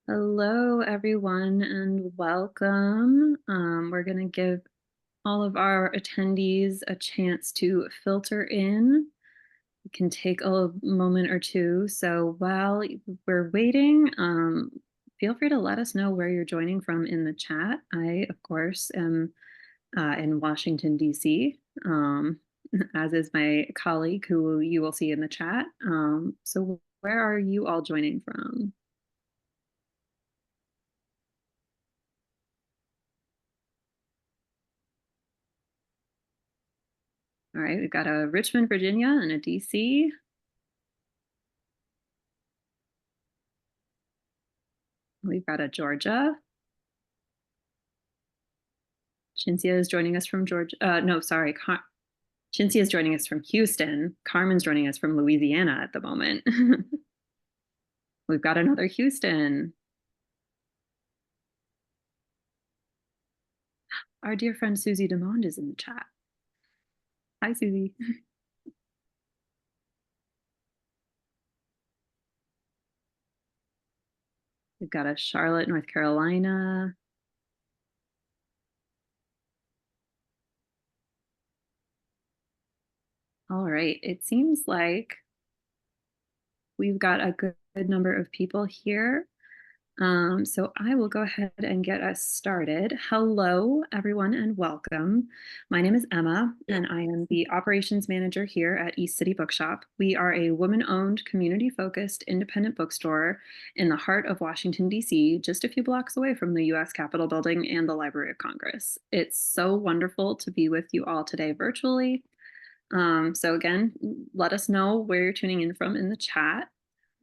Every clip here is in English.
Hello, everyone, and welcome. We're going to give all of our attendees a chance to filter in. We can take a moment or two. So while we're waiting, feel free to let us know where you're joining from in the chat. I, of course, am in Washington, D.C., as is my colleague who you will see in the chat. So where are you all joining from? All right, we've got a Richmond, Virginia, and a DC. We've got a Georgia. Chencia is joining us from Georgia. No, sorry. Chencia is joining us from Houston. Karmen's joining us from Louisiana at the moment. We've got another Houston. Our dear friend Susie Demond is in the chat. Hi, Susie. We've got a Charlotte, North Carolina. All right, it seems like we've got a good number of people here. So I will go ahead and get us started. Hello, everyone, and welcome. My name is Emma, and I am the operations manager here at East City Bookshop. We are a woman-owned, community-focused, independent bookstore in the heart of Washington, D.C., just a few blocks away from the U.S. Capitol building and the Library of Congress. It's so wonderful to be with you all today virtually. So again, let us know where you're tuning in from in the chat.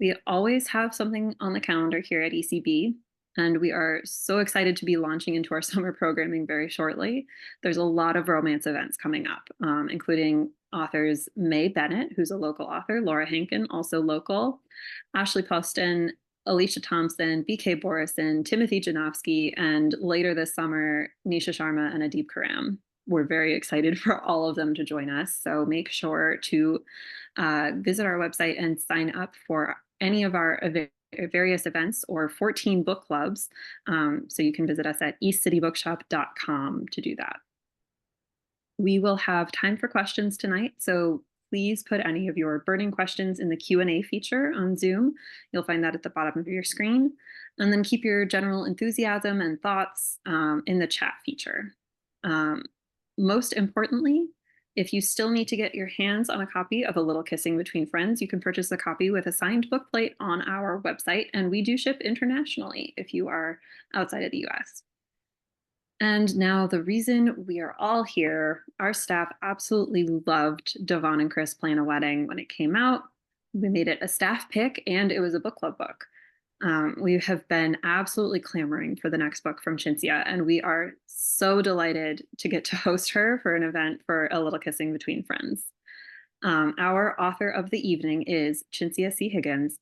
We always have something on the calendar here at ECB, and we are so excited to be launching into our summer programming very shortly. There's a lot of romance events coming up, including authors May Bennett, who's a local author, Laura Hankin, also local, Ashley Poston, Alicia Thompson, BK Borison, Timothy Janofsky, and later this summer, Nisha Sharma and Adib Karam. We're very excited for all of them to join us. So make sure to visit our website and sign up for any of our various events or 14 book clubs. So you can visit us at eastcitybookshop.com to do that. We will have time for questions tonight. So please put any of your burning questions in the Q&A feature on Zoom. You'll find that at the bottom of your screen. And then keep your general enthusiasm and thoughts in the chat feature. Most importantly, if you still need to get your hands on a copy of A Little Kissing Between Friends, you can purchase a copy with a signed book plate on our website, and we do ship internationally if you are outside of the US. And now the reason we are all here, our staff absolutely loved Devon and Chris Plan a Wedding when it came out. We made it a staff pick, and it was a book club book. We have been absolutely clamoring for the next book from Chencia, and we are so delighted to get to host her for an event for A Little Kissing Between Friends. Our author of the evening is Chencia C Higgins,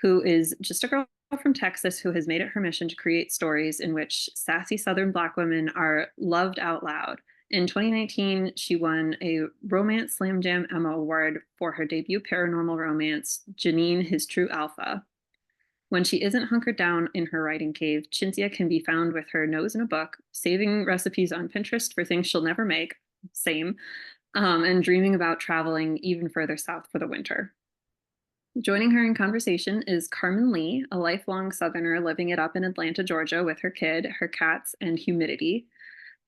who is just a girl from Texas who has made it her mission to create stories in which sassy Southern Black women are loved out loud. In 2019, she won a Romance Slam Jam Emma Award for her debut paranormal romance, Janine, His True Alpha. When she isn't hunkered down in her writing cave, Chencia can be found with her nose in a book, saving recipes on Pinterest for things she'll never make, same, and dreaming about traveling even further south for the winter. Joining her in conversation is Karmen Lee, a lifelong Southerner living it up in Atlanta, Georgia with her kid, her cats, and humidity.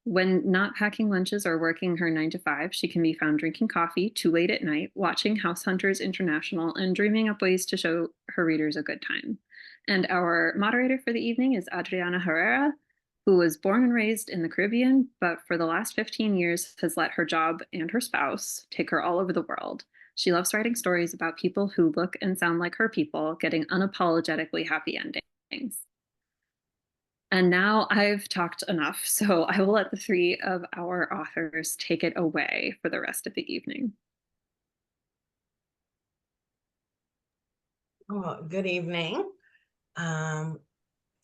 When not packing lunches or working her 9 to 5, she can be found drinking coffee too late at night, watching House Hunters International, and dreaming up ways to show her readers a good time. And our moderator for the evening is Adriana Herrera, who was born and raised in the Caribbean, but for the last 15 years has let her job and her spouse take her all over the world. She loves writing stories about people who look and sound like her people, getting unapologetically happy endings. And now I've talked enough, so I will let the three of our authors take it away for the rest of the evening. Oh, good evening.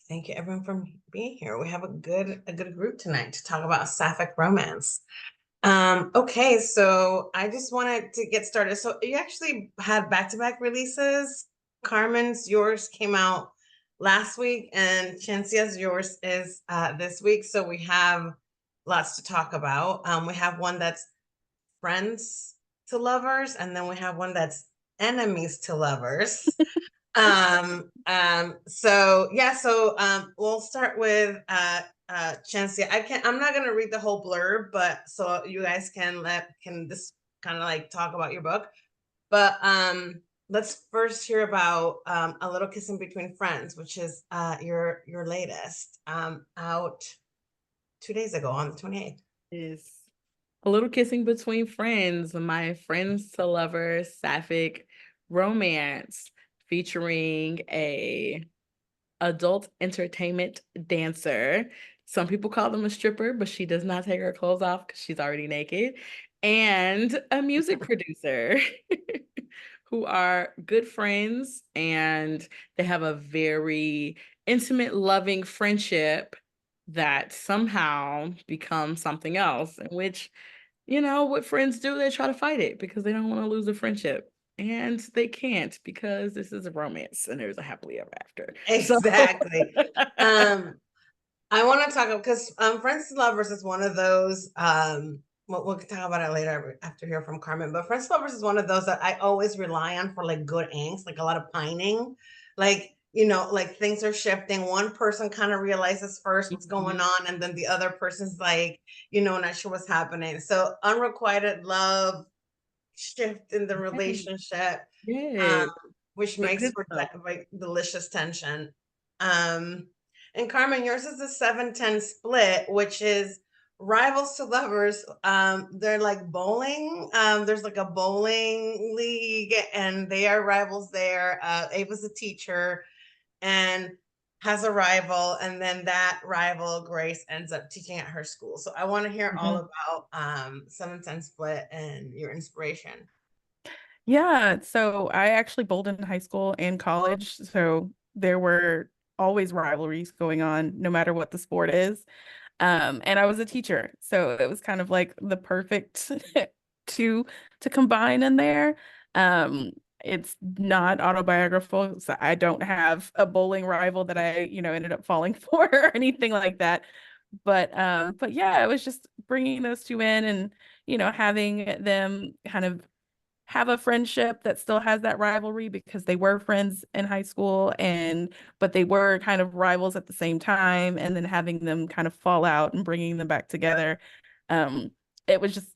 Thank you everyone for being here. We have a good group tonight to talk about sapphic romance. Okay, so I just wanted to get started. So you actually had back-to-back releases. Carmen's, yours came out last week, and Chencia's yours is this week. So we have lots to talk about. We have one that's friends to lovers, and then we have one that's enemies to lovers. So yeah, we'll start with Chencia. I'm not gonna read the whole blurb, but so you guys can just kind of like talk about your book. But let's first hear about A Little Kissing Between Friends, which is your latest, out 2 days ago on the 28th. Is A Little Kissing Between Friends, my friends to lovers sapphic romance featuring a adult entertainment dancer. Some people call them a stripper, but she does not take her clothes off because she's already naked. And a music producer who are good friends, and they have a very intimate, loving friendship that somehow becomes something else, in which, what friends do, they try to fight it because they don't want to lose a friendship. And they can't, because this is a romance and there's a happily ever after. So Exactly. I want to talk because Friends to Lovers is one of those. We'll talk about it later after hear from Karmen. But Friends to Lovers is one of those that I always rely on for like good angst, like a lot of pining, like like things are shifting. One person kind of realizes first what's going on, and then the other person's like, not sure what's happening. So unrequited love, shift in the relationship, yeah, which the makes good for stuff. like delicious tension. Um, and Karmen, yours is a 7-10 split, which is rivals to lovers. They're like bowling. There's like a bowling league, and they are rivals there. Ava's a teacher and has a rival, and then that rival, Grace, ends up teaching at her school. So I want to hear all about 7-10 split and your inspiration. Yeah, so I actually bowled in high school and college, so there were always rivalries going on, no matter what the sport is. And I was a teacher, so it was kind of like the perfect two to combine in there. Um, it's not autobiographical, so I don't have a bowling rival that I, ended up falling for or anything like that. But yeah, it was just bringing those two in and, having them kind of have a friendship that still has that rivalry because they were friends in high school but they were kind of rivals at the same time, and then having them kind of fall out and bringing them back together. It was just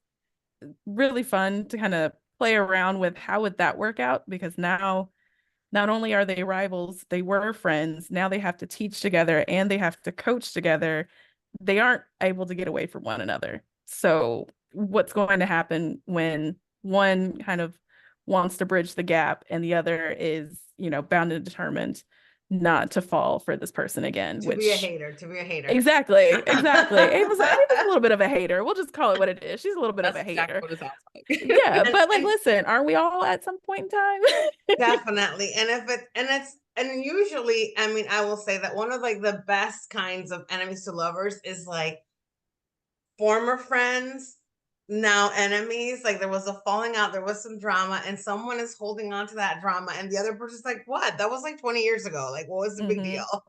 really fun to kind of play around with how would that work out, because now not only are they rivals, they were friends. Now they have to teach together and they have to coach together. They aren't able to get away from one another. So, what's going to happen when one kind of wants to bridge the gap and the other is, bound and determined not to fall for this person again, To be a which hater, to be a hater. exactly. Ava's a little bit of a hater. We'll just call it what it is. She's a little bit of That's a exactly hater. what it sounds like. Yeah, and, but like, and listen, aren't we all at some point in time? definitely. And usually, I mean, I will say that one of like the best kinds of enemies to lovers is like former friends, now enemies. Like there was a falling out, there was some drama, and someone is holding on to that drama, and the other person's like, "What? That was like 20 years ago. Like, what was the big Mhm. deal?"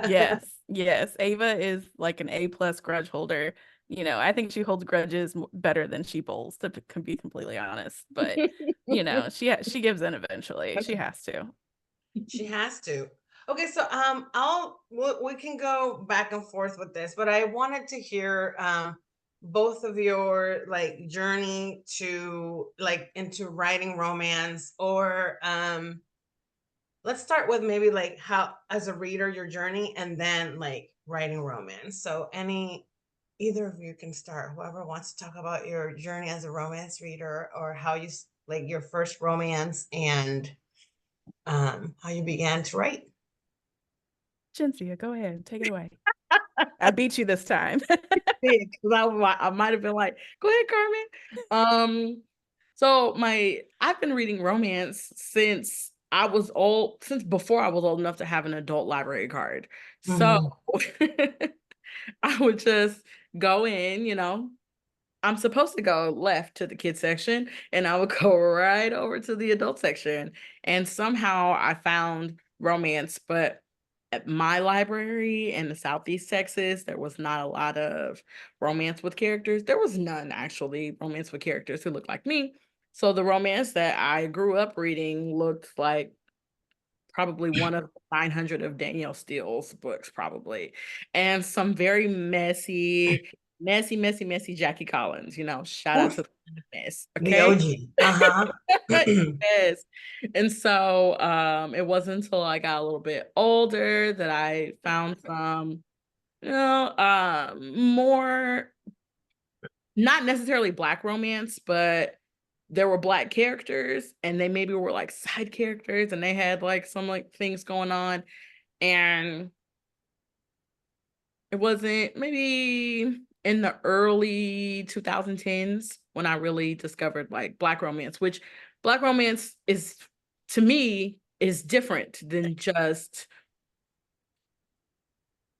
Yes, yes. Ava is like an A+ grudge holder. I think she holds grudges better than she bowls, to be completely honest. But she gives in eventually. She has to. She has to. Okay, so we can go back and forth with this, but I wanted to hear both of your like journey to like into writing romance, or let's start with maybe like how as a reader your journey, and then like writing romance. So either of you can start, whoever wants to talk about your journey as a romance reader, or how you like your first romance, and how you began to write. Chencia, go ahead. Take it away. I beat you this time. Because I might have been like, go ahead, Carmen. So I've been reading romance since before I was old enough to have an adult library card. So Mhm. I would just go in, I'm supposed to go left to the kids section, and I would go right over to the adult section. And somehow I found romance, but at my library in the Southeast Texas, there was not a lot of romance with characters. There was none actually romance with characters who looked like me. So the romance that I grew up reading looked like probably one of 900 of Danielle Steele's books, probably. And some very messy Jackie Collins, shout out to the mess. The Okay. OG. Uh-huh. Yes. And so it wasn't until I got a little bit older that I found some, more not necessarily Black romance, but there were Black characters and they maybe were like side characters and they had like some like things going on. And it wasn't maybe in the early 2010s when I really discovered like Black romance, which Black romance is, to me, is different than just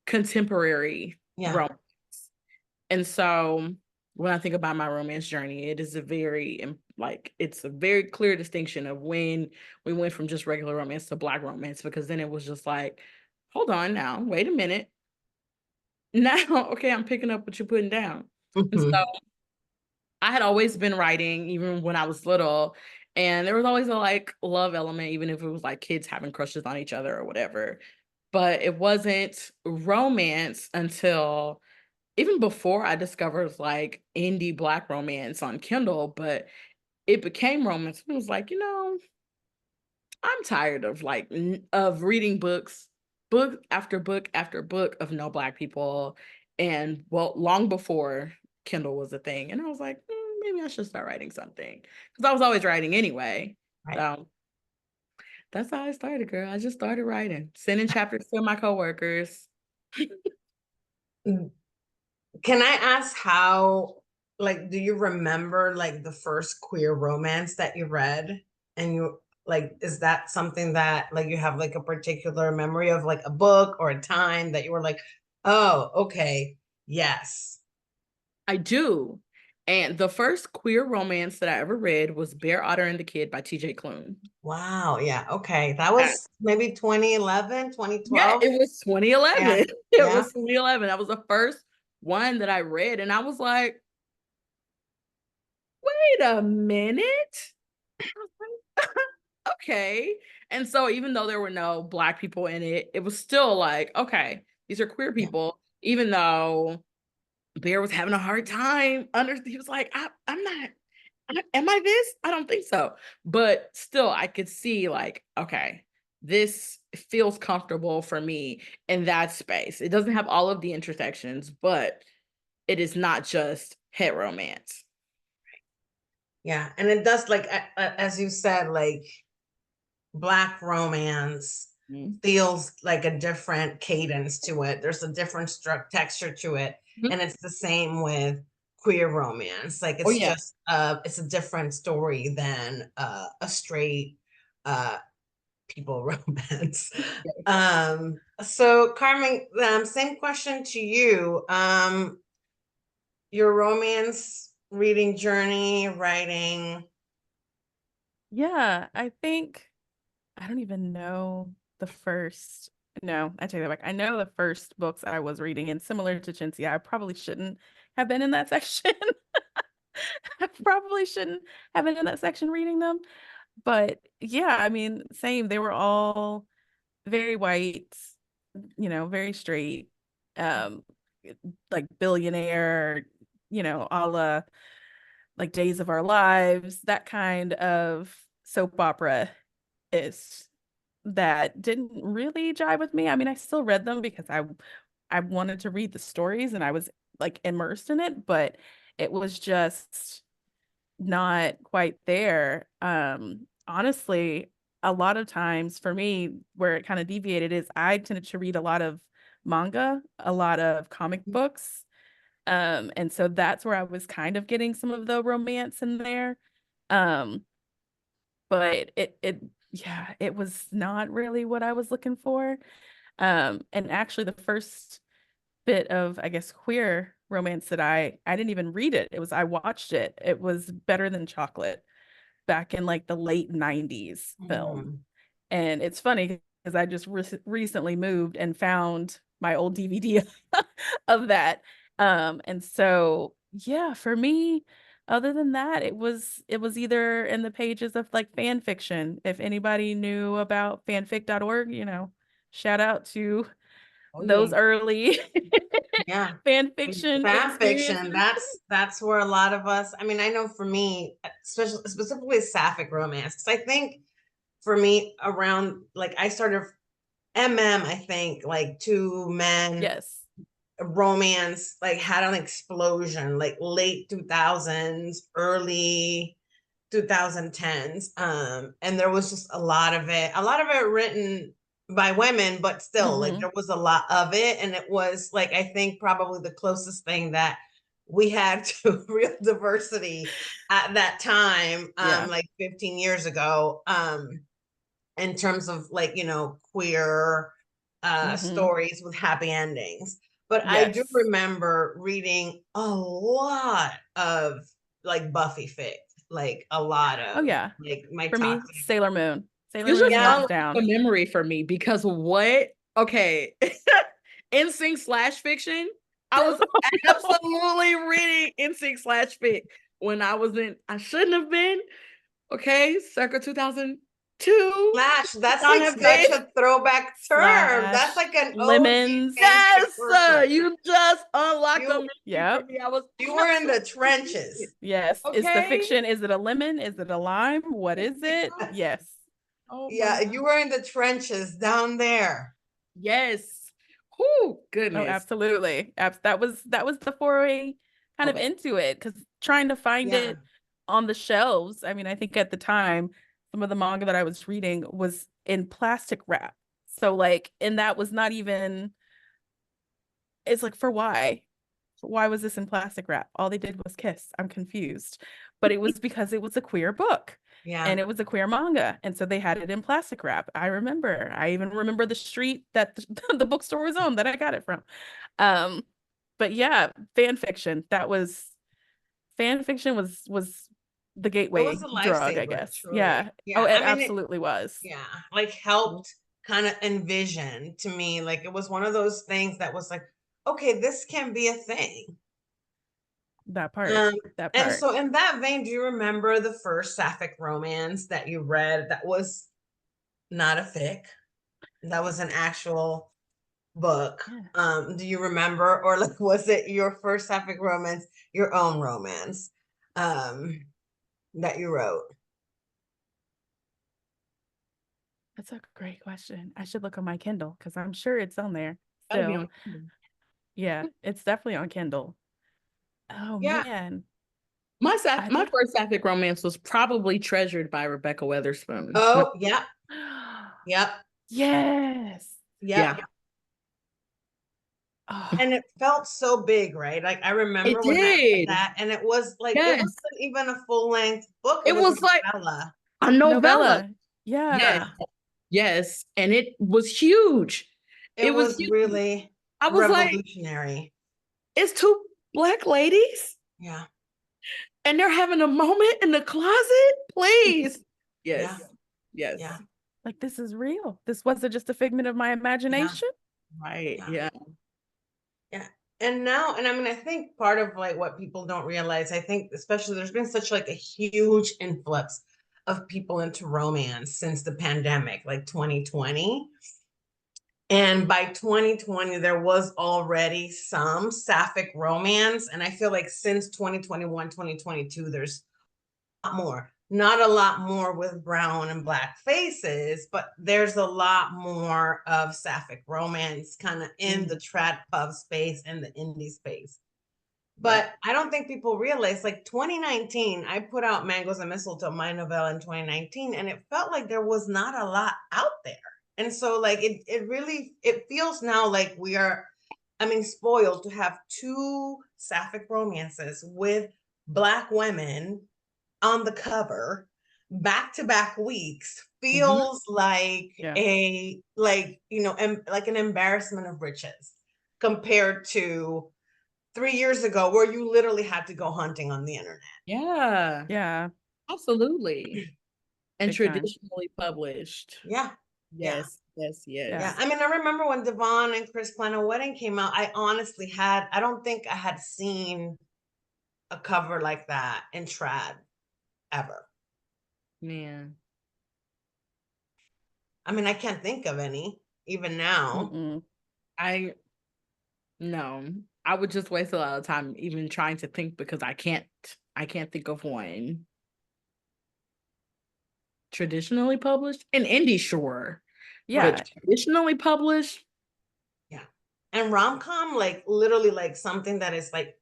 contemporary Yeah. romance. And so when I think about my romance journey, it is it's a very clear distinction of when we went from just regular romance to Black romance, because then it was just like, hold on now, wait a minute. Now, okay, I'm picking up what you're putting down. And so Mhm. I had always been writing, even when I was little, and there was always a like love element, even if it was like kids having crushes on each other or whatever. But it wasn't romance until even before I discovered like indie Black romance on Kindle, but it became romance. It was like, I'm tired of of reading book after book after book of no Black people, and well, long before Kindle was a thing. And I was like, maybe I should start writing something, because I was always writing anyway. Right. So that's how I started, girl. I just started writing, sending chapters to my coworkers. Mm. Can I ask how, like, do you remember like the first queer romance that you read? And you like, is that something that like you have like a particular memory of, like a book or a time that you were like, oh, okay, yes. I do. And the first queer romance that I ever read was Bear Otter and the Kid by TJ Klune. Wow, yeah, okay. That Yeah, was maybe 2011, yeah, 2012. it was Yeah, 2011. It yeah. was 2011. That was the first one that I read. And I was like, wait a minute. I was like, okay. And so even though there were no Black people in it, it was still like, okay, these are queer Yeah. people, even though Bear was having a hard time. He was like, I'm not, am I this? I don't think so. But still, I could see like, okay, this feels comfortable for me in that space. It doesn't have all of the intersections, but it is not just het romance. Yeah, and it does, like as you said, like Black romance Mhm. feels like a different cadence to it. There's a different texture to it, Mhm. and it's the same with queer romance. Like Oh it's yeah. just it's a different story than a straight uh people romance. Yeah, exactly. So Carmen, same question to you. Your romance reading journey, writing. Yeah, I think I don't even know the first. No, I take that back. I know the first books I was reading, and similar to Chintzia, I probably shouldn't have been in that section. I probably shouldn't have been in that section reading them. But yeah, I mean, same. They were all very white, very straight, um, like billionaire, a la like Days of Our Lives, that kind of soap opera is that didn't really jive with me. I mean, I still read them because I wanted to read the stories and I was like immersed in it, but it was just not quite there. Honestly, a lot of times for me, where it kind of deviated is I tended to read a lot of manga, a lot of comic books. And so that's where I was kind of getting some of the romance in there. Um, but yeah, it was not really what I was looking for. And actually the first bit of, I guess, queer romance that I didn't even read it. It was I watched it. It was Better Than Chocolate back in like the late 90s film. Mm. And it's funny I just recently moved and found my old DVD of that. And so yeah, for me, other than that, it was either in the pages of like fan fiction. If anybody knew about fanfic.org, shout out to Oh yeah. those early Yeah. fan fiction Fan experiences. fiction, that's where a lot of us, I mean, I know for me, specifically sapphic romance, because I think for me around, like, I started I think, like, two men Yes. romance, like, had an explosion, like, late 2000s, early 2010s. And there was just a lot of it written by women, but still, like, Mhm. there was a lot of it. And it was, like, I think probably the closest thing that we had to real diversity at that time, Yeah. like 15 years ago, in terms of, like, queer Mhm. stories with happy endings. But I do Yes. remember reading a lot of, like, Buffy fic, like a lot Oh of, yeah. like, my For me, toxic. Sailor Moon. Sailor You Moon just Yeah. hands unlocked a down. memory for me because what? Okay. NSYNC slash fiction. I was absolutely reading NSYNC slash fic when I shouldn't have been. Okay, circa 2002. Slash, that's I like have such been. a throwback term. That's Slash like an OG lemons. fanfic Yes, person. you just unlocked a You memory for Yep. me. I was you were in the absolutely trenches. Yes. Is the okay. fiction? Is it a lemon? Is it a lime? What is it? Yes. Oh my Yeah, God. you were in the trenches down there. Yes. Oh Oh, goodness. absolutely. That was the foray kind of Okay. into it, because trying to find Yeah. it on the shelves. I mean, I think at the time, some of the manga that I was reading was in plastic wrap. So like, and that was not even, it's like, for why? Why was this in plastic wrap? All they did was kiss. I'm confused. But it was because it was a queer book Yeah. and it was a queer manga. And so they had it in plastic wrap. I even remember the street that the bookstore was on that I got it from. Um, but yeah, fan fiction was the It was gateway a drug, I lifesaver, guess. truly. Yeah. Oh, Yeah. it I mean, absolutely was. yeah, like, helped kind of envision to me, like, it was one of those things that was like, okay, this can be a thing. That part. Um, That and part. so in that vein, do you remember the first sapphic romance that you read that was not a fic? That was an actual book. Yeah. Do you remember, or, like, was it your first sapphic romance, your own romance, that you wrote? That's a great question. I should look on my Kindle because I'm sure it's on there Gotta be still. on. Yeah, it's definitely on Kindle. Oh Yeah. man. I My think first sapphic romance was probably Treasured by Rebecca Weatherspoon. Oh, yep, yep, yes. yep. Yeah, Oh, And it felt so big, right? Like, I it remember when I read did. that, and it was like, it Yes. wasn't even a full length book. It It was a was like novella. a novella. novella. Yes. Yeah. Yes. And it was huge. It It was was huge. really I was like, revolutionary. it's two Black ladies Yeah, and they're having a moment in the closet. Please. yeah, Yes. Yes. yeah, Like, this is real. This wasn't just a figment of my yeah, imagination. Right. yeah, Yeah. yeah. And now, and I mean, I think part of, like, what people don't realize, I think especially there's been such, like, a huge influx of people into romance since the pandemic, like 2020. And by 2020, there was already some sapphic romance. And I feel like since 2021, 2022, there's a lot more. Not a lot more with brown and Black faces, but there's a lot more of sapphic romance kind of in the trad pub space and the indie space. Right. But I don't think people realize, like, 2019, I put out Mangoes and Mistletoe, my novella, in 2019, and it felt like there was not a lot out there. And so, like, it really, it feels now like we are, I mean, spoiled to have two sapphic romances with Black women on the cover back to back weeks feels like Yeah. like an embarrassment of riches compared to 3 years ago, where you literally had to go hunting on the internet. Yeah. Yeah. Absolutely. And Big time. traditionally published. Yeah. Yeah. Yes. Yeah. I mean, I remember when Devon and Chris Plan a Wedding came out, I don't think I had seen a cover like that in trad ever. Man. I mean, I can't think of any even now. No, I would just waste a lot of time even trying to think because I can't think of one. Traditionally published? An indie, sure. Yeah. But traditionally published? Yeah. And rom-com, like literally like something that is like,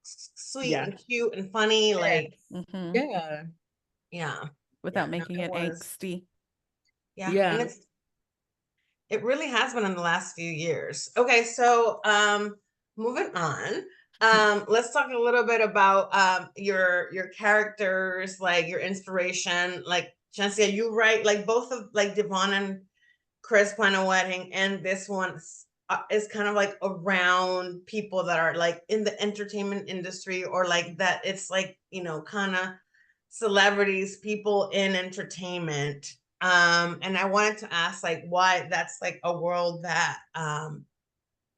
sweet and cute and funny. Like, Yeah. yeah. Without No, making it angsty. Yeah. And it really has been in the last few years. Okay, so moving on. Let's talk a little bit about your characters, like your inspiration. Like Chencia, you write like both of like Devon and Chris Plan a Wedding, and this one is kind of like around people that are like in the entertainment industry, or like that it's like, kind of celebrities, people in entertainment. And I wanted to ask like why that's like a world that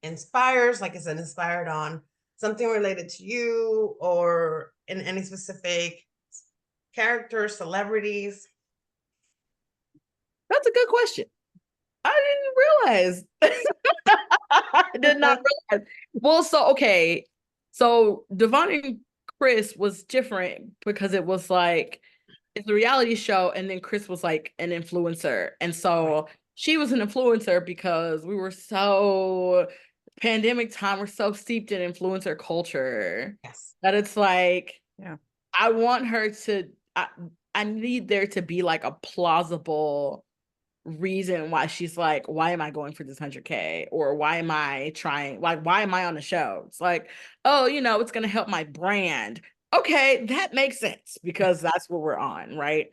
inspires, like I said, inspired on something related to you or in any specific characters, celebrities. That's a good question. I didn't realize. I did not realize. Well, okay. So Devon and Chris was different because it was like it's a reality show, and then Chris was like an influencer. And so she was an influencer because we were so pandemic time, we're so steeped in influencer culture that it's like, I want her to, I need there to be like a plausible reason why she's like, why am I going for this 100K? Or why am I trying, like, why am I on the show? It's like, oh, it's going to help my brand. Okay, that makes sense because that's what we're on, right?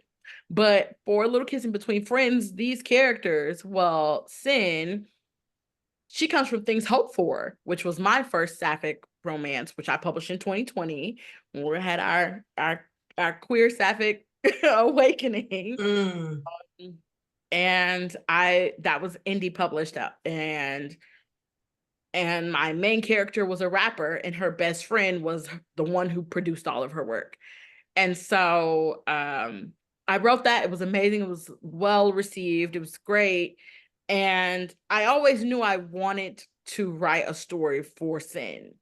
But for Little Kissing Between Friends, these characters, well, Sin, she comes from Things Hoped For, which was my first sapphic romance, which I published in 2020 when we had our queer sapphic awakening. And that was indie published up, and my main character was a rapper, and her best friend was the one who produced all of her work. And so I wrote that. It was amazing. It was well received. It was great. And I always knew I wanted to write a story for Sin.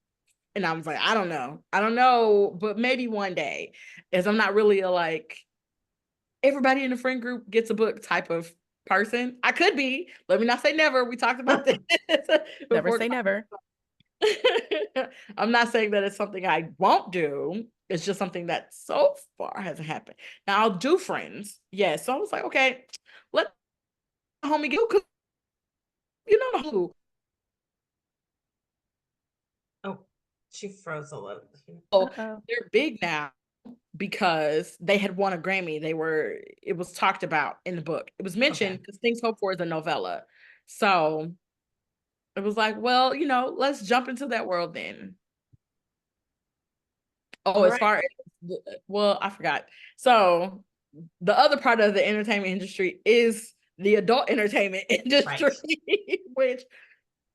And I was like, I don't know, but maybe one day, as I'm not really a like everybody in the friend group gets a book type of person. I could be. Let me not say never. We talked about this. Never say never. I'm not saying that it's something I won't do. It's just something that so far hasn't happened. Now I'll do friends. Yes. So I was like, okay, let homie go. You know who? Oh, she froze a little. Oh, they're big now because they had won a Grammy. It was talked about in the book. It was mentioned because Things Hoped For is a novella. So it was like, well, let's jump into that world then. Oh, as far as, well, I forgot. So the other part of the entertainment industry is the adult entertainment industry, which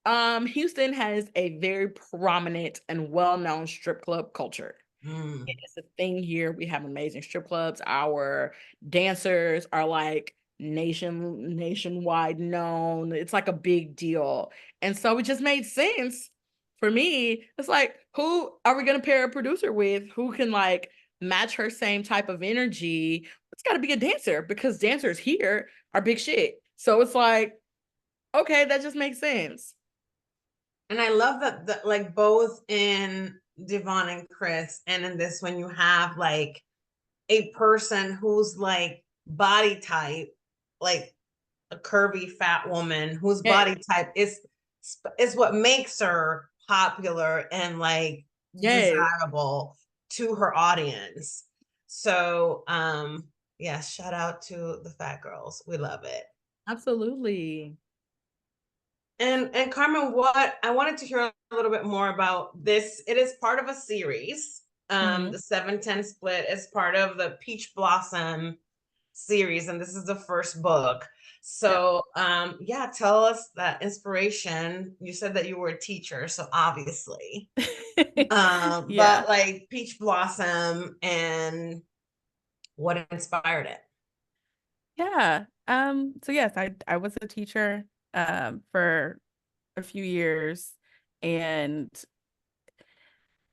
Houston has a very prominent and well-known strip club culture. It's a thing here. We have amazing strip clubs. Our dancers are like nationwide known. It's like a big deal. And so it just made sense for me. It's like, who are we going to pair a producer with who can like match her same type of energy? It's got to be a dancer because dancers here are big shit. So it's like, okay, that just makes sense. And I love that like both in Devon and Chris and in this one you have like a person who's like body type, like a curvy fat woman whose body type is what makes her popular and like desirable to her audience. So yeah, shout out to the fat girls. We love it. Absolutely. And Karmen, what I wanted to hear a little bit more about this. It is part of a series. The 7-10 split is part of the Peach Blossom series, and this is the first book. So, yeah, tell us that inspiration. You said that you were a teacher, so obviously, Yeah. but like Peach Blossom and what inspired it. Yeah. So yes, I was a teacher for a few years, and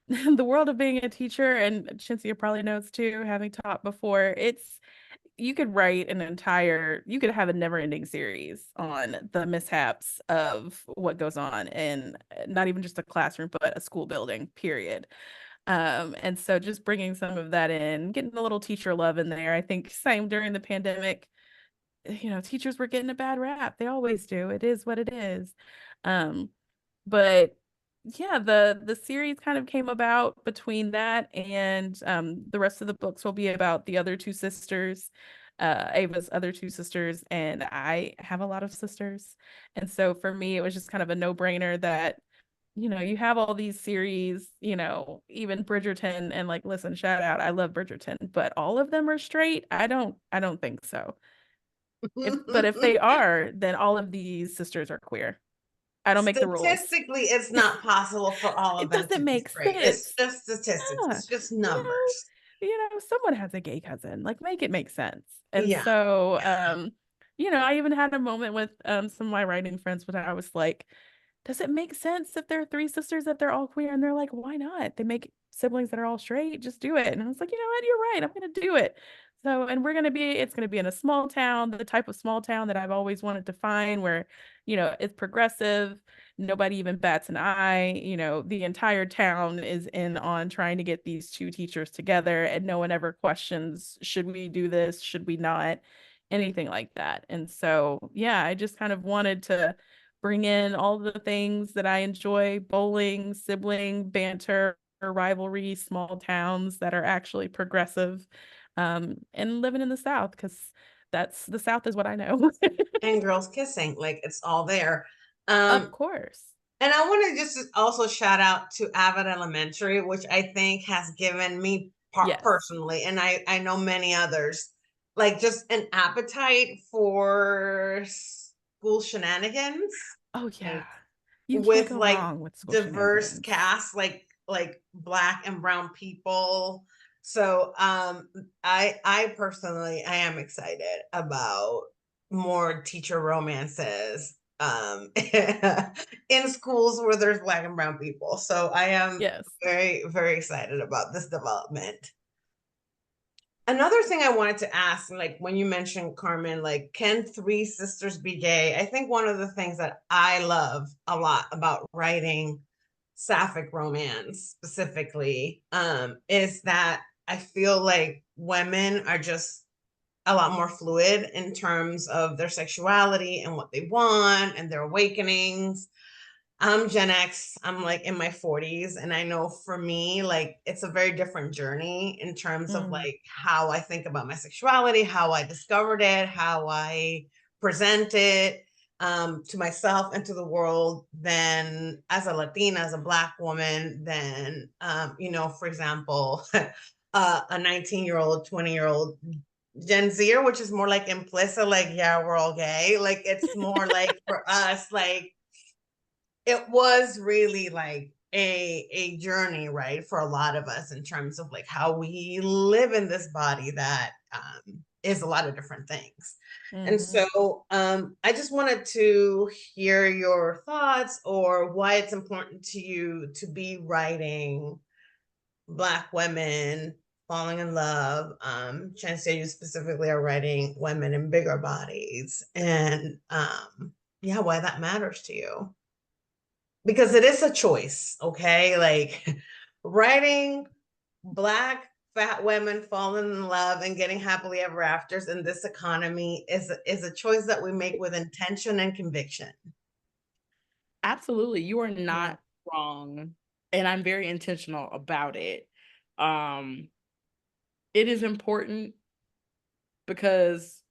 the world of being a teacher, and Chintzia probably knows too, having taught before, it's you could write you could have a never-ending series on the mishaps of what goes on in not even just a classroom, but a school building, period. And so just bringing some of that in, getting a little teacher love in there. I think same during the pandemic, teachers were getting a bad rap. They always do. It is what it is. Um, but yeah, the series kind of came about between that, and the rest of the books will be about the other two sisters, Ava's other two sisters, and I have a lot of sisters. And so for me, it was just kind of a no-brainer that you have all these series, even Bridgerton, and like, listen, shout out, I love Bridgerton, but all of them are straight? I don't think so. If they are, then all of these sisters are queer. I don't make the rules. Statistically, it's not possible for all of It them to doesn't be make straight. It's sense. just statistics. Yeah. It's just You know, numbers. someone has a gay cousin. Like, make it make sense. And Yeah. so, I even had a moment with some of my writing friends when I was like, does it make sense if there are three sisters that they're all queer? And they're like, why not? They make siblings that are all straight. Just do it. And I was like, you know what? You're right. I'm gonna do it. So, and it's gonna be in a small town, the type of small town that I've always wanted to find, where, it's progressive. Nobody even bats an eye. The entire town is in on trying to get these two teachers together, and no one ever questions, should we do this? Should we not? Anything like that. And so, yeah, I just kind of wanted to bring in all the things that I enjoy: bowling, sibling banter, rivalry, small towns that are actually progressive, and living in the South, because the South is what I know. And girls kissing, like it's all there. Of Um, course. and I want to just also shout out to Avid Elementary, which I think has given me Yes. personally, and I know many others, like just an appetite for school shenanigans, Oh, yeah. like You can't with go like wrong with school diverse shenanigans. cast, like black and brown people. So I personally I am excited about more teacher romances in schools where there's black and brown people. So I am Yes. very, very excited about this development. Another thing I wanted to ask, like when you mentioned Karmen, like can three sisters be gay? I think one of the things that I love a lot about writing sapphic romance specifically, is that I feel like women are just a lot more fluid in terms of their sexuality and what they want and their awakenings. I'm Gen X. I'm like in my 40s. And I know for me, like it's a very different journey in terms of Mm, like how I think about my sexuality, how I discovered it, how I present it to myself and to the world, than as a Latina, as a Black woman, than, for example, a 19-year-old, 20-year-old Gen Zer, which is more like implicit, like, yeah, we're all gay. Like it's more like for us, like, it was really like a journey, right, for a lot of us in terms of like how we live in this body that is a lot of different things. And mhm. so I just wanted to hear your thoughts, or why it's important to you to be writing Black women falling in love. Chancellor, you specifically are writing women in bigger bodies, and yeah, why that matters to you, because it is a choice, okay? Like writing Black fat women falling in love and getting happily ever afters in this economy is a choice that we make with intention and conviction. Absolutely. You are Yeah. not wrong. And I'm very intentional about it. Um, it is important because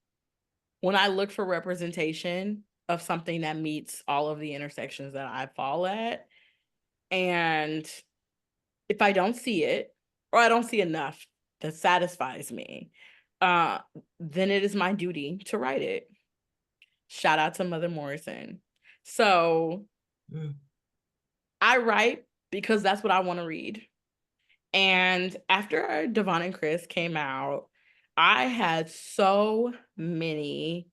when I look for representation of something that meets all of the intersections that I fall at, and if I don't see it, or I don't see enough that satisfies me, uh, then it is my duty to write it. Shout out to Mother Morrison. So I write because that's what I want to read. And after Devon and Chris came out, I had so many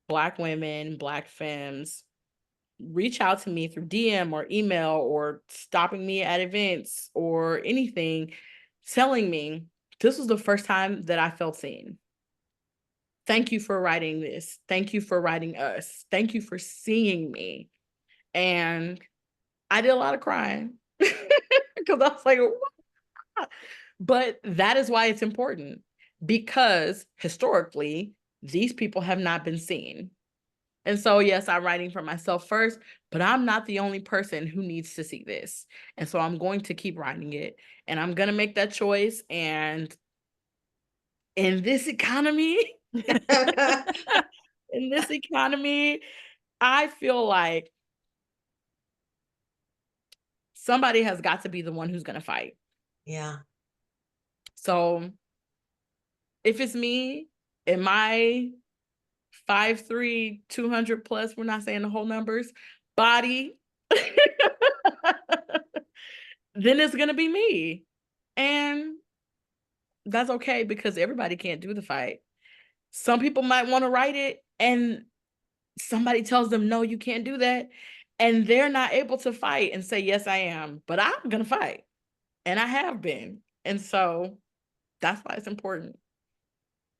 Black women, Black femmes reach out to me through DM or email or stopping me at events or anything, telling me this was the first time that I felt seen. Thank you for writing this. Thank you for writing us. Thank you for seeing me. And I did a lot of crying because I was like, what? But that is why it's important, because historically, these people have not been seen. And so, yes, I'm writing for myself first, but I'm not the only person who needs to see this. And so I'm going to keep writing it, and I'm going to make that choice. And in this economy, I feel like somebody has got to be the one who's going to fight. Yeah. So if it's me and my 5'3", 200 plus, we're not saying the whole numbers, body, then it's going to be me. And that's okay, because everybody can't do the fight. Some people might want to write it and somebody tells them, no, you can't do that. And they're not able to fight and say, yes, I am, but I'm going to fight. And I have been. And so that's why it's important.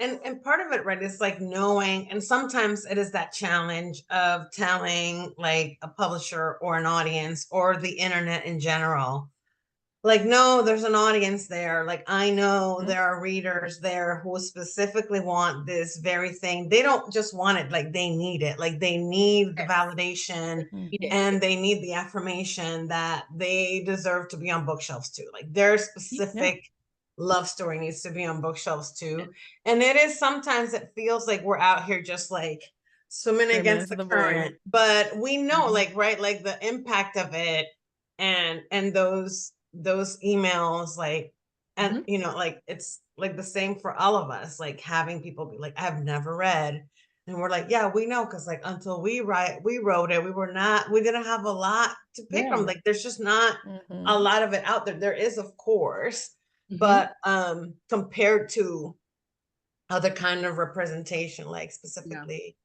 And part of it, right, is like knowing, and sometimes it is that challenge of telling like a publisher or an audience or the internet in general, like, no, there's an audience there. Like, I know there are readers there who specifically want this very thing. They don't just want it, like they need it. Like they need the validation and they need the affirmation that they deserve to be on bookshelves too. Like their specific love story needs to be on bookshelves too. And it is, sometimes it feels like we're out here just like swimming against the current, but we know, like, right, like the impact of it and those emails, like, and you know, like it's like the same for all of us, like having people be like, I've never read, and we're like, yeah, we know, because like until we wrote it, we didn't have a lot to pick from. Like there's just not a lot of it out there. There is, of course, but compared to other kind of representation, like specifically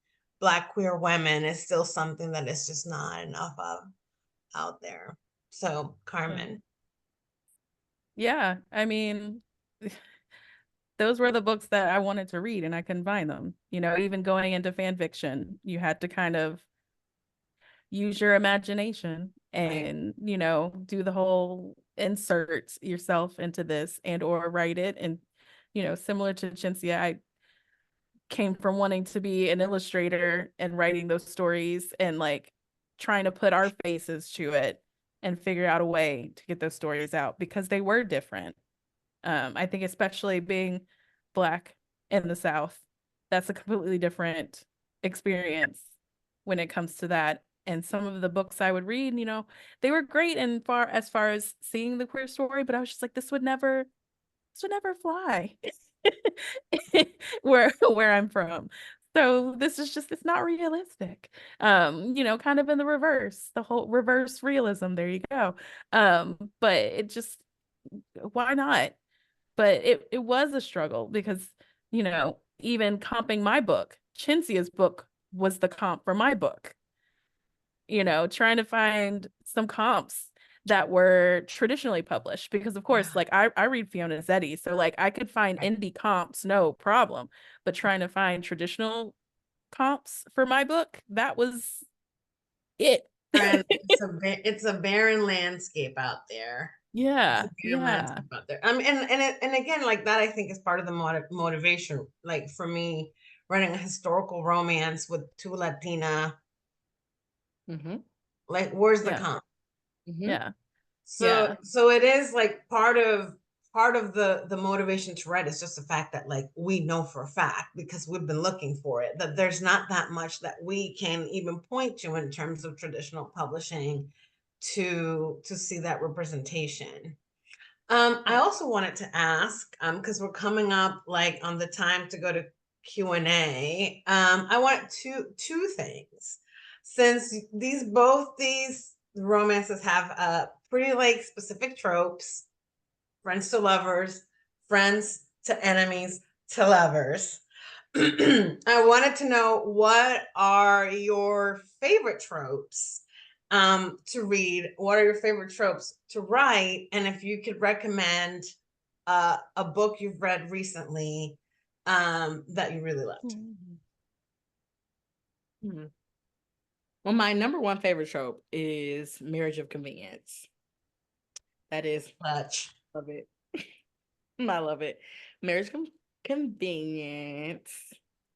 Black queer women, is still something that is just not enough of out there. So Karmen. Yeah, I mean, those were the books that I wanted to read and I couldn't find them. You know, even going into fan fiction, you had to kind of use your imagination and, you know, do the whole insert yourself into this and or write it. And, you know, similar to Chencia, I came from wanting to be an illustrator and writing those stories and like trying to put our faces to it and figure out a way to get those stories out because they were different. I think especially being Black in the South, that's a completely different experience when it comes to that. And some of the books I would read, you know, they were great in as far as seeing the queer story, but I was just like, this would never fly where I'm from. So this is just, it's not realistic. You know, kind of in the reverse, the whole reverse realism. There you go. But it just, why not? But it was a struggle because, you know, even comping my book, Chencia's book was the comp for my book. You know, trying to find some comps that were traditionally published because of course, like I read Fiona Zeddy, so like I could find indie comps, no problem. But trying to find traditional comps for my book, that was it. And it's a barren landscape out there. Yeah, Out there. And again, like that, I think is part of the motivation. Like for me, writing a historical romance with two Latina, like where's the comp? Yeah. So it is like part of the motivation to write is just the fact that like we know for a fact, because we've been looking for it, that there's not that much that we can even point to in terms of traditional publishing to see that representation. I also wanted to ask, because we're coming up like on the time to go to Q&A. I want two things. Since these romances have pretty like specific tropes, friends to lovers, friends to enemies to lovers. I wanted to know, what are your favorite tropes to read? What are your favorite tropes to write? And if you could recommend a book you've read recently that you really loved. Hmm. Well, my number one favorite trope is marriage of convenience. That is, Much. love it. I love it. Marriage convenience.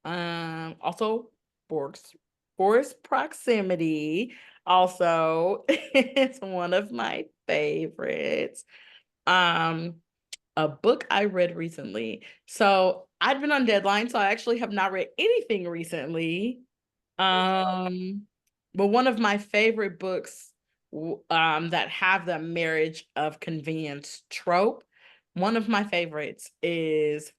Also forced proximity. Also, it's one of my favorites. Um, a book I read recently. So I've been on deadline, so I actually have not read anything recently. But one of my favorite books that have the marriage of convenience trope, one of my favorites is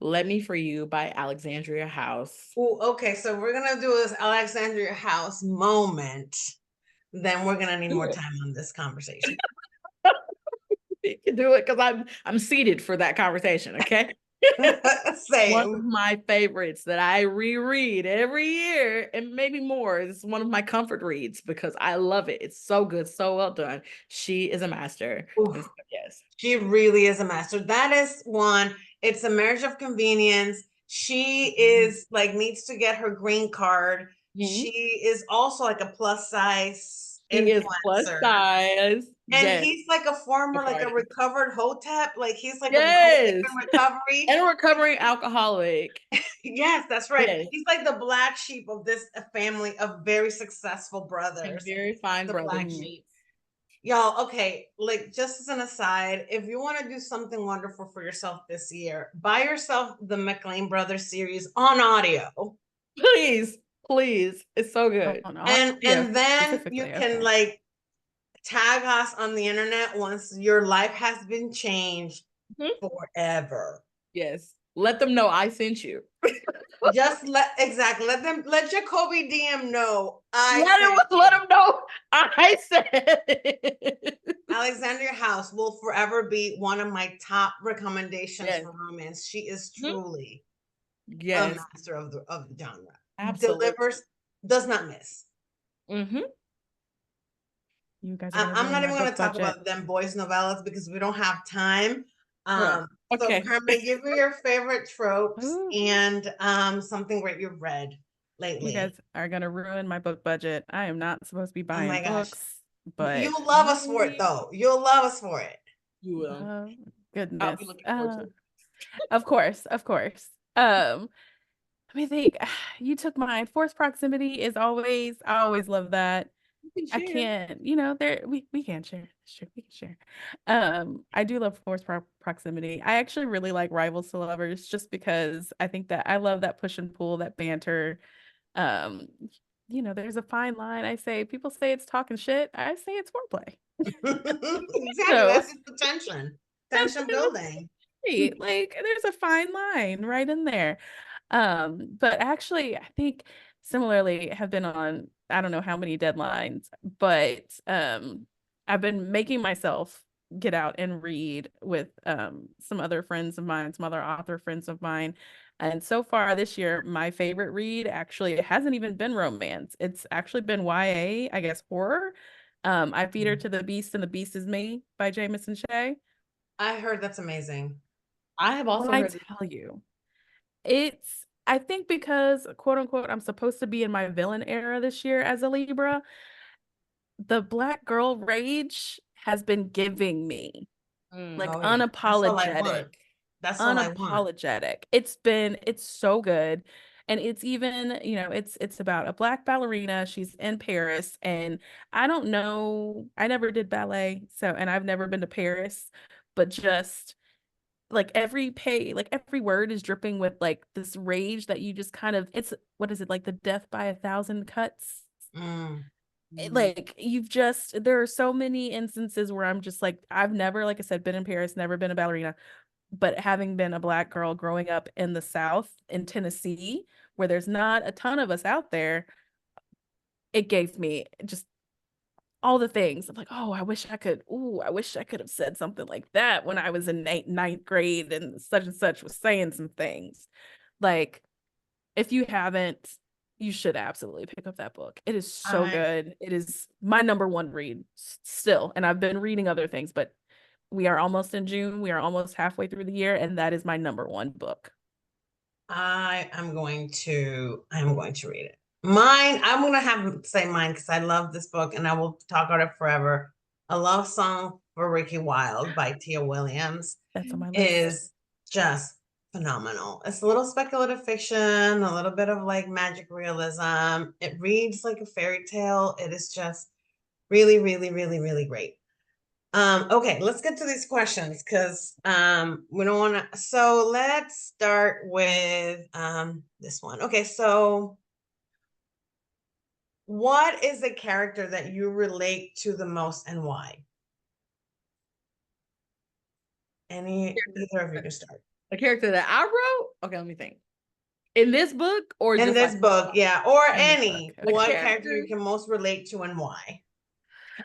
Let Me For You by Alexandria House. Ooh, okay, so we're gonna do this Alexandria House moment. Then we're gonna need more time on this conversation. You can do it because I'm seated for that conversation, okay? One of Same. my favorites that I reread every year and maybe more. It's one of my comfort reads because I love it. It's so good, so well done. She is a master. Oof. Yes. She really is a master. That is one. It's a marriage of convenience. She is like needs to get her green card. Mhm. She is also like a plus size She is plus influencer. size. And Yes. he's like a former, like a Party. recovered hotep. Like he's like a hotep Yes. in recovery. And a recovering alcoholic. Yes, that's right. Yes. He's like the black sheep of this family of very successful And brothers. very fine The black brothers. sheep. Y'all, okay, like just as an aside, if you want to do something wonderful for yourself this year, buy yourself the McLean Brothers series on audio. Please, please. It's so good. On And then you specifically, can okay. like tag us on the internet once your life has been changed Mhm. forever. Yes. Let them know I sent you. Just let Jacoby DM know Let him know I said it. Alexandria House will forever be one of my top recommendations Yes. for romance. She is Mhm. truly a Yes. master of the genre. Absolutely. Delivers, does not miss. Mm-hmm. You guys are gonna I'm ruin not my even going book to talk budget. about them boys novellas because we don't have time. Well, So okay. Karmen, give me your favorite tropes Ooh. and something great you've read lately. You guys are gonna ruin my book budget. I am not supposed to be Oh buying my gosh. books, but You'll love us for it though. You'll love us for it. You will. I'll goodness. be looking forward to it. Of course, of course. Let me think. You took mine. Forced proximity is always, I always love that. You I can share. can't, there we can share. Sure, we can share. I do love forced proximity. I actually really like rivals to lovers just because I think that I love that push and pull, that banter. Um, there's a fine line. People say it's talking shit. I say it's foreplay. Exactly. So That's just the tension. that's Tension building. great. Like there's a fine line right in there. But actually, I think similarly have been on, I don't know how many deadlines, but I've been making myself get out and read with some other friends of mine, some other author friends of mine. And so far this year, my favorite read actually it hasn't even been romance. It's actually been YA, I guess horror. I Feed Her to the Beast and the Beast is Me by Jameson Shea. I heard that's amazing. I have When also I heard tell you, I think because quote unquote, I'm supposed to be in my villain era this year as a Libra, the black girl rage has been giving me like Oh yeah. That's all I unapologetic, want. That's all I want. It's so good. And it's even, it's about a black ballerina. She's in Paris. And I don't know, I never did ballet. So, and I've never been to Paris, but just like every word is dripping with like this rage that you just kind of, it's, what is it, like the death by a thousand cuts? Mm. like you've just, there are so many instances where I'm just like, I've never, like I said, been in Paris, never been a ballerina, but having been a Black girl growing up in the South in Tennessee, where there's not a ton of us out there, it gave me just all the things. I'm like, oh, I wish I could have said something like that when I was in ninth grade and such was saying some things. Like, if you haven't, you should absolutely pick up that book. It is so I good. It is my number one read still. And I've been reading other things, but we are almost in June. We are almost halfway through the year, and that is my number one book. I'm going to read it. Mine, I'm gonna have to say mine because I love this book and I will talk about it forever. A Love Song for Ricky Wilde by Tia Williams That's on my list. is just phenomenal. It's a little speculative fiction, a little bit of like magic realism. It reads like a fairy tale. It is just really, really, really, really great. Okay, let's get to these questions because we don't want to. So let's start with this one. Okay, so what is the character that you relate to the most and why? Either of you can start. A character that I wrote? Okay, let me think. In this book or In just this like book, yeah, or In this any. book, okay. What character? character you can most relate to and why?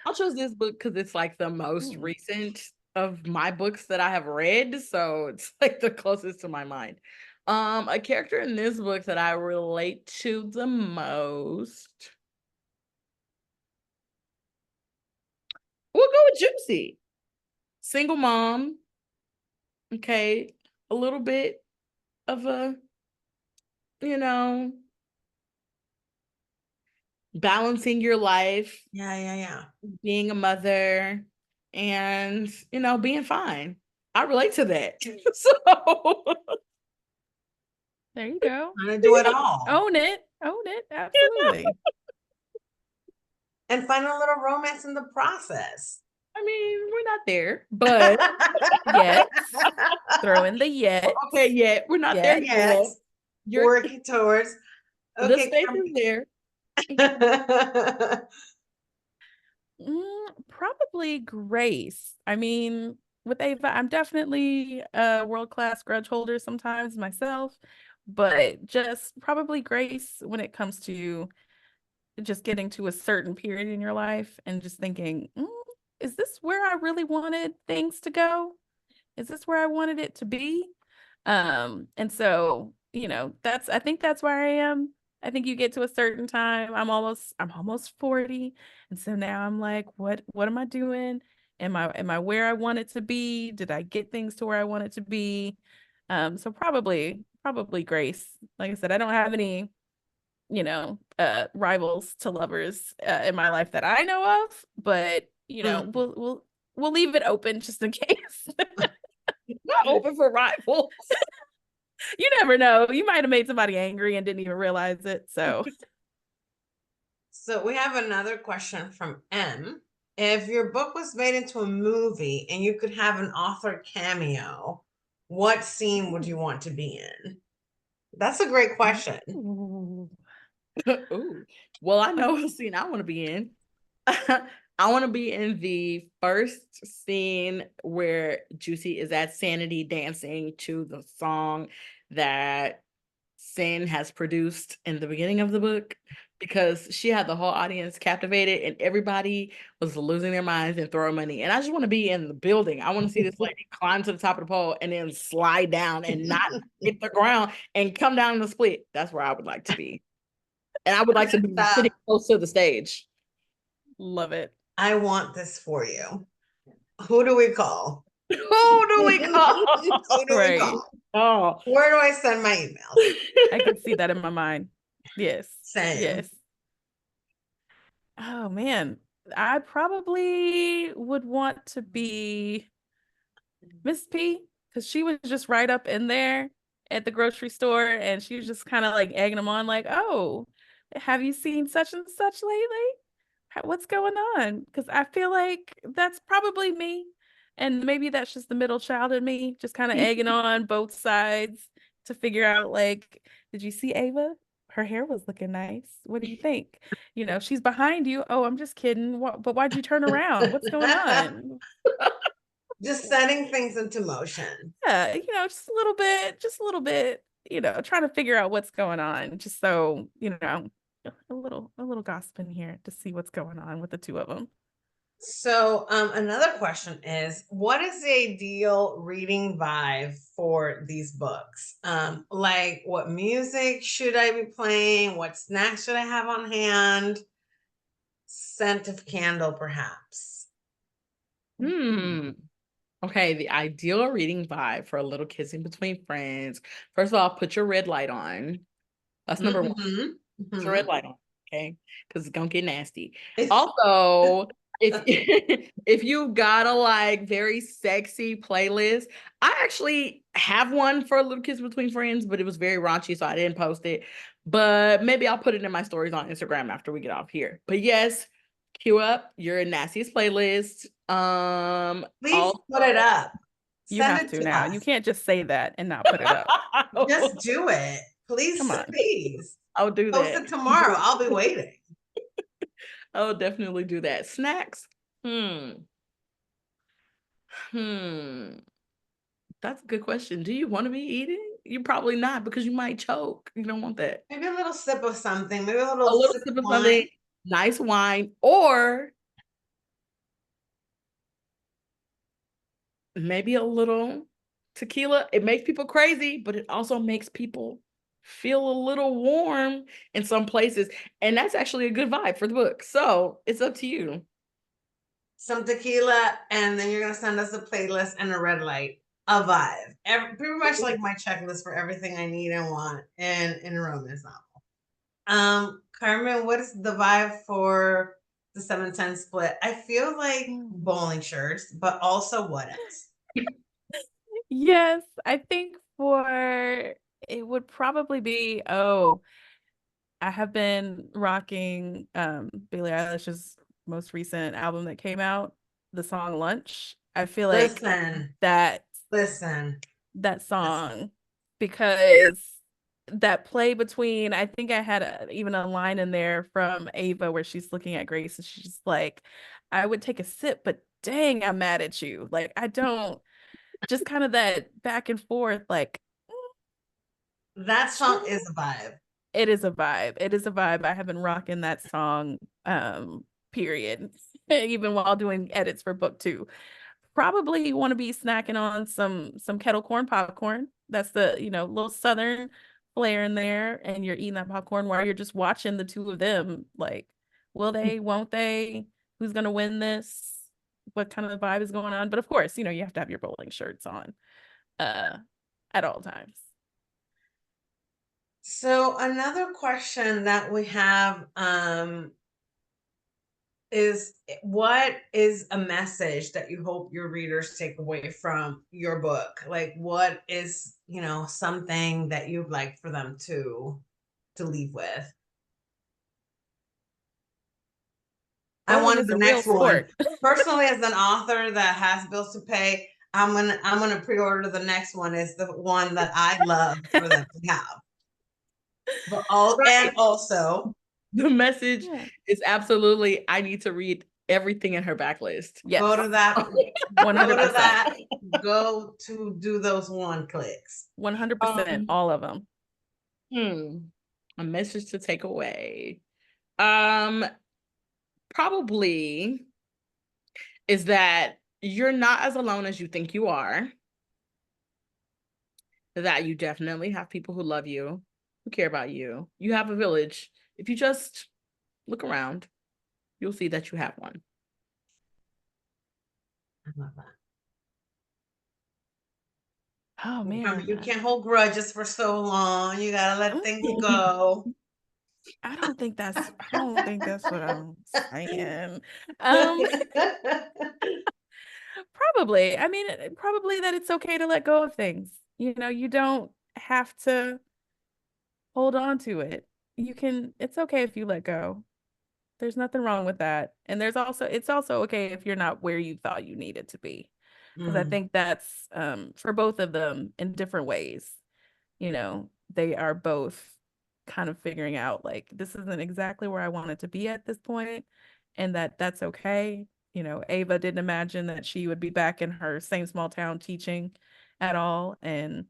I chose this book because it's like the most recent of my books that I have read, so it's like the closest to my mind. A character in this book that I relate to the most. We'll go with Juicy. Single mom. Okay. A little bit of a, you know, balancing your life, Yeah. being a mother, and, being fine. I relate to that. So There you go. Trying to do it all. Own it. Absolutely. And find a little romance in the process. I mean, we're not there, but Yet. Throw in the yet. okay, yet. We're not there yet. Yes. You're Working towards. the Okay, space is there. Probably Grace. I mean, with Ava, I'm definitely a world-class grudge holder sometimes myself, but just probably Grace when it comes to just getting to a certain period in your life and just thinking, is this where I really wanted things to go? Is this where I wanted it to be? And so, I think that's where I am. I think you get to a certain time. I'm almost 40. And so now I'm like, what am I doing? Am I where I want it to be? Did I get things to where I want it to be? So probably Grace. Like I said, I don't have any, rivals to lovers in my life that I know of, but we'll leave it open just in case. Not open for rivals. You never know. You might have made somebody angry and didn't even realize it. So we have another question from M. If your book was made into a movie and you could have an author cameo, what scene would you want to be in? That's a great question. Ooh. Well, I know what scene I want to be in. I want to be in the first scene where Juicy is at Sanity dancing to the song that Sin has produced in the beginning of the book, because she had the whole audience captivated and everybody was losing their minds and throwing money. And I just want to be in the building. I want to see this lady climb to the top of the pole and then slide down and not hit the ground and come down in the split. That's where I would like to be. And I would like to be sitting close to the stage. love it. I want this for you. Who do we call? Who do we call? Who do we call? Oh, where do I send my email? I can see that in my mind. Yes. Same. Yes. Oh man, I probably would want to be Miss P because she was just right up in there at the grocery store and she was just kind of like egging them on, like, oh, have you seen such and such lately? What's going on? Because I feel like that's probably me. And maybe that's just the middle child in me, just kind of egging on both sides to figure out, like, did you see Ava? her hair was looking nice. What do you think? She's behind you. Oh, I'm just kidding. But why'd you turn around? What's going on? Just setting things into motion. Yeah, just a little bit, trying to figure out what's going on. Just so, a little gossip in here to see what's going on with the two of them. So, another question is, what is the ideal reading vibe for these books? Like, what music should I be playing? What snacks should I have on hand? Scent of candle, perhaps. Okay, the ideal reading vibe for a little kissing between friends. First of all, put your red light on. That's number one. Put your red light on, okay? Because it's gonna get nasty. Also, if if you got a like very sexy playlist, I actually have one for a little kiss between friends, but it was very raunchy, so I didn't post it. But maybe I'll put it in my stories on Instagram after we get off here. But yes, cue up your nastiest playlist. Please Also, put it up. You Send have it to to now. us. You can't just say that and not put it up. Just do it. Please, Come on. please. I'll do Post that. it tomorrow. I'll be waiting. I'll definitely do that. Snacks. That's a good question. Do you want to be eating? You probably not, because you might choke. You don't want that. Maybe a little sip of something. Maybe a A little little sip sip of of wine. something, nice wine, or maybe a little tequila. It makes people crazy, but it also makes people feel a little warm in some places. And that's actually a good vibe for the book. So it's up to you. Some tequila, and then you're gonna send us a playlist and a red light. A vibe. Pretty much like my checklist for everything I need and want in a romance novel. Karmen, what is the vibe for the 7-10 split? I feel like bowling shirts, but also what else? Yes, I think it would probably be, I have been rocking Billie Eilish's most recent album that came out, the song Lunch. I feel like Listen. that song, because that play between, I think I had even a line in there from Ava where she's looking at Grace and she's like, I would take a sip, but dang, I'm mad at you. Like, I don't, just kind of that back and forth, like, that song is a vibe. It is a vibe. It is a vibe. I have been rocking that song, period, even while doing edits for book 2. Probably want to be snacking on some kettle corn popcorn. That's the, little southern flair in there, and you're eating that popcorn while you're just watching the two of them. Like, will they, won't they? Who's gonna win this? What kind of vibe is going on? But of course, you have to have your bowling shirts on at all times. So another question that we have is, what is a message that you hope your readers take away from your book? Like, what is, something that you'd like for them to leave with? I wanted the next one. Personally, as an author that has bills to pay, I'm gonna pre-order the next one. Is the one that I love for them to have. But and also the message is absolutely, I need to read everything in her backlist. Yes. Go to that 100%. Go to do those one clicks. 100%, all of them. A message to take away. Probably is that you're not as alone as you think you are. That you definitely have people who love you, who care about you. You have a village. If you just look around, you'll see that you have one. I love that. Oh man, you can't hold grudges for so long. You gotta let things go. I don't think that's what I'm saying. Probably. I mean, probably that it's okay to let go of things. You don't have to hold on to it. It's okay if you let go. There's nothing wrong with that. And it's also okay if you're not where you thought you needed to be. Because I think that's for both of them in different ways. They are both kind of figuring out like this isn't exactly where I wanted to be at this point, and that's okay. You know, Ava didn't imagine that she would be back in her same small town teaching at all, and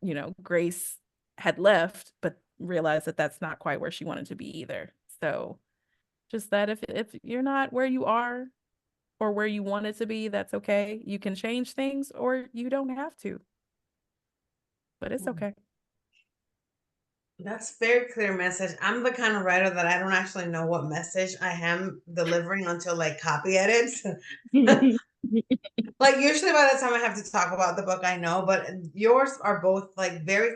you know, Grace had left but realized that that's not quite where she wanted to be either. So just that if you're not where you are or where you want it to be, that's okay. You can change things or you don't have to, but it's okay. That's very clear message. I'm the kind of writer that I don't actually know what message I am delivering until like copy edits. Like usually by the time I have to talk about the book, I know, but yours are both like very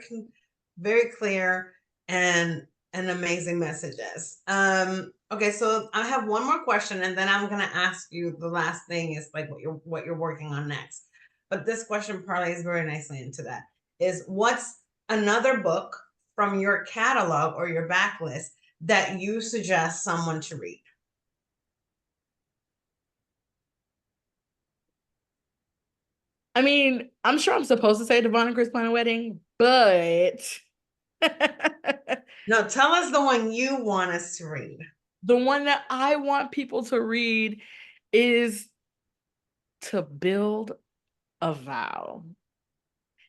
clear and amazing messages. Okay, so I have one more question, and then I'm gonna ask you the last thing is like what you're working on next. But this question parlays very nicely into that. Is what's another book from your catalog or your backlist that you suggest someone to read? I mean, I'm sure I'm supposed to say Devon and Chris Plan a Wedding, but No, tell us the one you want us to read. the one that I want people to read is To Build a Vow.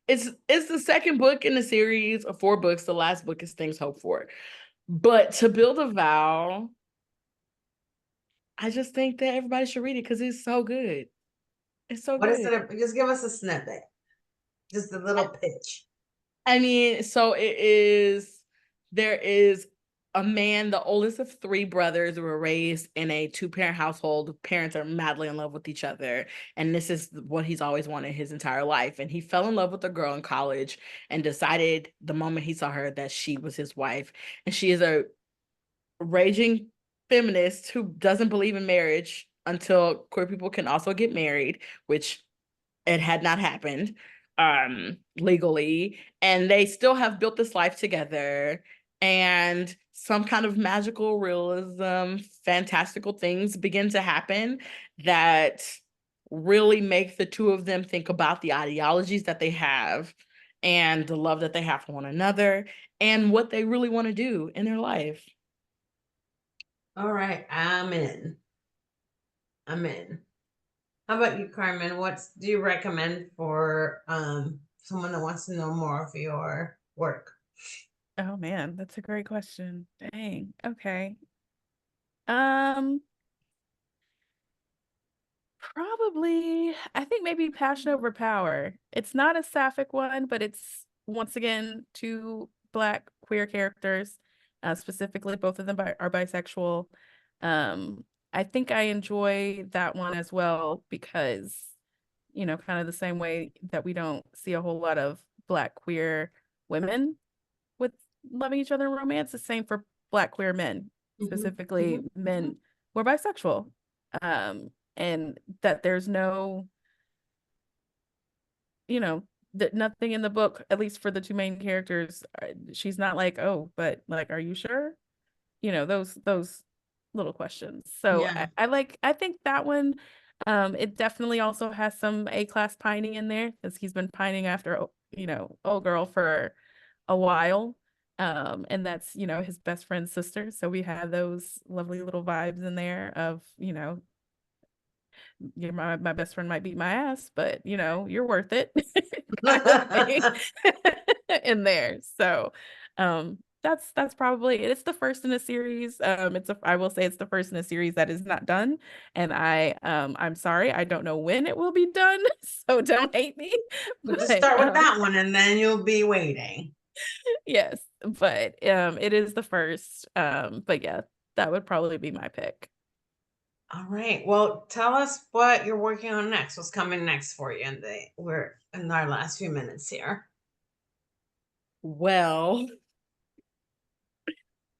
It's the second book in the series of 4 books. The last book is Things Hoped For. But To Build a Vow, I just think that everybody should read it because it's so good. It's so What is good. it? Just give us a snippet. Just a little pitch. I mean, so there is a man, the oldest of 3 brothers, were raised in a 2-parent household. Parents are madly in love with each other. And this is what he's always wanted his entire life. And he fell in love with a girl in college and decided the moment he saw her that she was his wife. And she is a raging feminist who doesn't believe in marriage until queer people can also get married, which it had not happened legally, and they still have built this life together, and some kind of magical realism, fantastical things begin to happen that really make the 2 of them think about the ideologies that they have and the love that they have for one another and what they really want to do in their life. All right, I'm in. I'm in. How about you, Carmen? What do you recommend for someone that wants to know more of your work? Oh man, that's a great question. Dang. Okay. Um, Probably, I think maybe Passion Over Power. It's not a sapphic one, but it's once again 2 Black queer characters. Specifically, both of them are bisexual. I think I enjoy that one as well because, you know, kind of the same way that we don't see a whole lot of Black queer women with loving each other in romance, the same for Black queer men, specifically men who are bisexual. And that there's no, you know, that nothing in the book, at least for the 2 main characters, she's not like, oh, but like, are you sure? You know, those little questions. So Yeah. I think that one, it definitely also has some A-class pining in there because he's been pining after, you know, old girl for a while. And that's, you know, his best friend's sister. So we have those lovely little vibes in there of, you know, my best friend might beat my ass, but you know, you're worth it kind of thing in there. So that's probably it. It's the first in a series. I will say it's the first in a series that is not done. And I'm sorry, I don't know when it will be done, so don't hate me. But just start with that one and then you'll be waiting. Yes, but it is the first. But yeah, that would probably be my pick. All right. Well, tell us what you're working on next. What's coming next for you? We're in our last few minutes here. Well,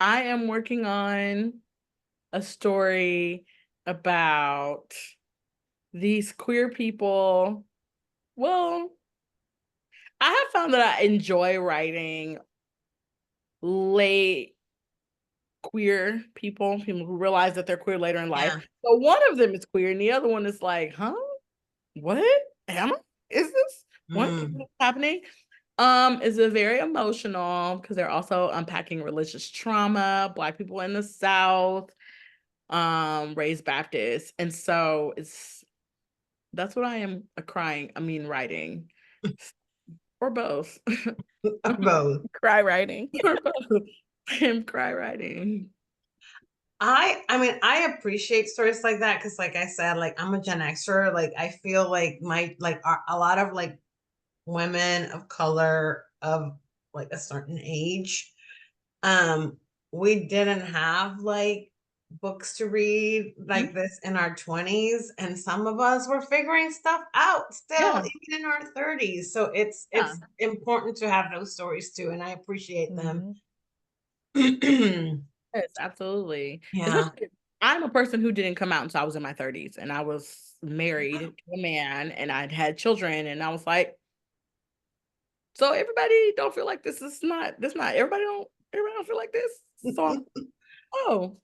I am working on a story about these queer people. Well, I have found that I enjoy writing late queer people who realize that they're queer later in life. Yeah. So one of them is queer and the other one is like, huh? What? Am I? Is this what is happening? It's a very emotional because they're also unpacking religious trauma, Black people in the South, raised Baptist. And so that's what I am writing. Or both. Both. Cry writing. Or both. I am cry writing. I mean, I appreciate stories like that because, like I said, like I'm a Gen Xer. Like I feel like a lot of like women of color of like a certain age, um, we didn't have like books to read like this in our 20s, and some of us were figuring stuff out still, Yeah. even in our 30s. So it's Yeah. important to have those stories too, and I appreciate them. Mhm. Yes, absolutely. Yeah. Especially, I'm a person who didn't come out until I was in my 30s, and I was married to a man, and I'd had children, and I was like, so everybody don't feel like everybody don't feel like this. So oh,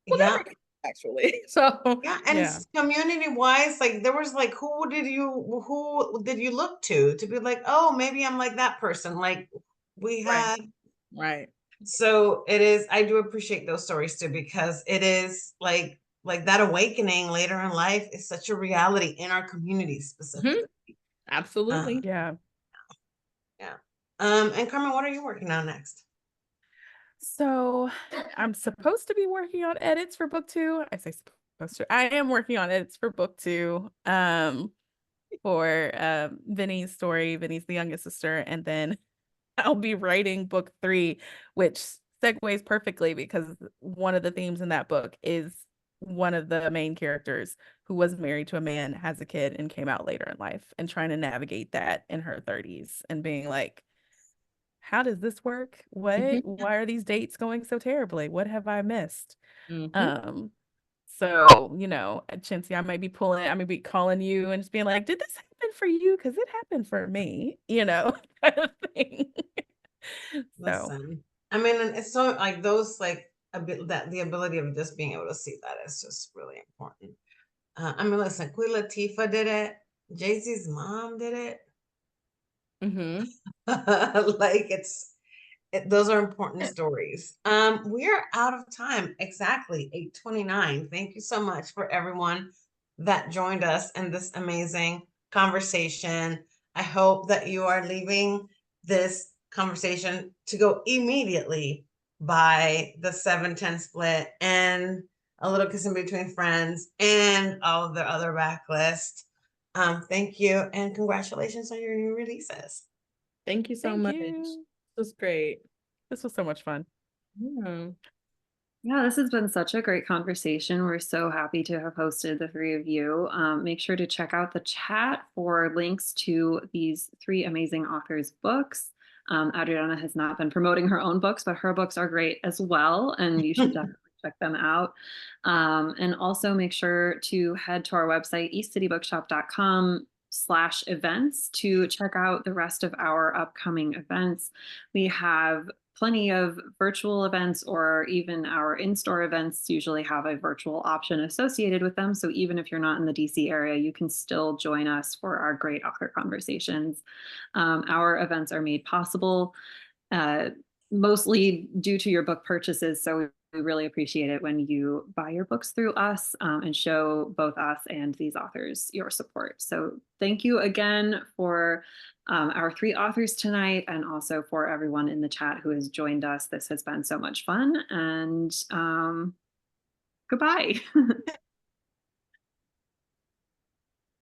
well, that Yeah. makes sense, actually. So Yeah, and Yeah. community wise, like there was like who did you look to be like, oh, maybe I'm like that person. Like we right, had, right. so it is, I do appreciate those stories too, because it is like that awakening later in life is such a reality in our community Mhm. specifically. Absolutely. Yeah. Yeah. And Carmen, what are you working on next? So I'm supposed to be working on edits for book two. I say supposed to. I am working on edits for book two. For Vinny's story. Vinny's the youngest sister, and then I'll be writing book three, which segues perfectly because one of the themes in that book is one of the main characters who was married to a man, has a kid, and came out later in life and trying to navigate that in her 30s and being like, how does this work? Mhm. Why are these dates going so terribly? What have I missed? Mhm. Um, so, Chencia, I may be calling you and just being like, did this happen for you? Because it happened for me, kind of thing. So, Listen, I mean, and it's so like those like a bit that the ability of just being able to see that is just really important. I mean, listen, Queen Latifah did it. Jay-Z's mom did it. Mhm. Like those are important stories. We are out of time. Exactly 8:29. Thank you so much for everyone that joined us in this amazing conversation. I hope that you are leaving this conversation to go immediately by the 710 split and a little kiss in between friends and all of their other backlist. Thank you and congratulations on your new releases. Thank you so thank much. This you. was great. This was so much fun. Yeah. Yeah, this has been such a great conversation. We're so happy to have hosted the three of you. Make sure to check out the chat for links to these three amazing authors' books. Adriana has not been promoting her own books, but her books are great as well, and you should definitely check them out. And also make sure to head to our website, eastcitybookshop.com/events to check out the rest of our upcoming events. We have plenty of virtual events, or even our in-store events usually have a virtual option associated with them. So even if you're not in the DC area, you can still join us for our great author conversations. Our events are made possible uh, mostly due to your book purchases. So we really appreciate it when you buy your books through us and show both us and these authors your support. So thank you again for our three authors tonight, and also for everyone in the chat who has joined us. This has been so much fun, and goodbye.